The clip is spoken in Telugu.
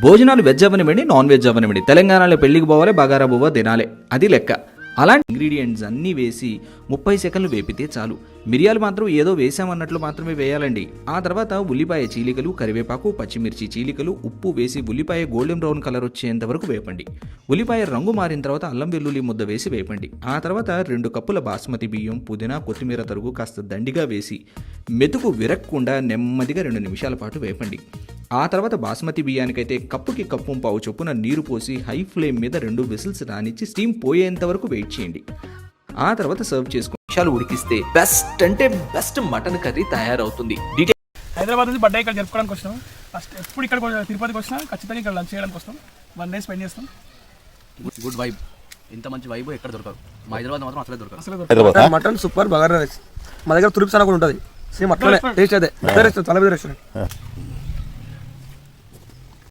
భోజనాలు వెజ్ అవనివ్వండి, నాన్ వెజ్ అవనివ్వండి, తెలంగాణలో పెళ్లికి పోవాలి, బగారా బువ్వ తినాలి, అది లెక్క. అలాంటి ఇంగ్రీడియంట్స్ అన్నీ వేసి 30 సెకండ్లు వేపితే చాలు. మిరియాలు మాత్రం ఏదో వేసామన్నట్లు మాత్రమే వేయాలండి. ఆ తర్వాత ఉల్లిపాయ చీలికలు, కరివేపాకు, పచ్చిమిర్చి చీలికలు, ఉప్పు వేసి ఉల్లిపాయ గోల్డెన్ బ్రౌన్ కలర్ వచ్చేంత వరకు వేపండి. ఉల్లిపాయ రంగు మారిన తర్వాత అల్లం వెల్లుల్లి ముద్ద వేసి వేపండి. ఆ తర్వాత 2 కప్పుల బాస్మతి బియ్యం, పుదీనా, కొత్తిమీర తరుగు కాస్త దండిగా వేసి మెతుకు విరక్కుండా నెమ్మదిగా 2 నిమిషాల పాటు వేపండి. ఆ తర్వాత బాస్మతి బియ్యానికైతే కప్పుకి కప్పు పావు చొప్పున నీరు పోసి హై ఫ్లేమ్ మీద 2 విజిల్స్ రానిచ్చి స్టీమ్ పోయేంత వరకు వెయిట్ చేయండి. ఆ తర్వాత సర్వ్ చేసుకుని నిమిషాలు ఉడికిస్తే బెస్ట్ అంటే బెస్ట్ మటన్ కర్రీ తయారవుతుంది. హైదరాబాద్ నుంచి బర్త్డే ఇక్కడ జరుపుకోవడానికి వచ్చినాం. ఫస్ట్ ఎప్పుడు ఇక్కడ తిరుపతికి వచ్చినా ఖచ్చితంగా ఇక్కడ లంచ్ చేయడానికి వస్తాం. 1 డే స్పెండ్ చేస్తాం. Good vibe. ఇంత మంచి వైబ్ ఎక్కడ దొరకదు. మా హైదరాబాద్ మాత్రం అసలే దొరకదు. Mutton super, bagara rice. మా దగ్గర తురుపు సన కూడా ఉంటుంది. సేమ్ అట్లనే టేస్ట్ అదే. చాలా రెస్టారెంట్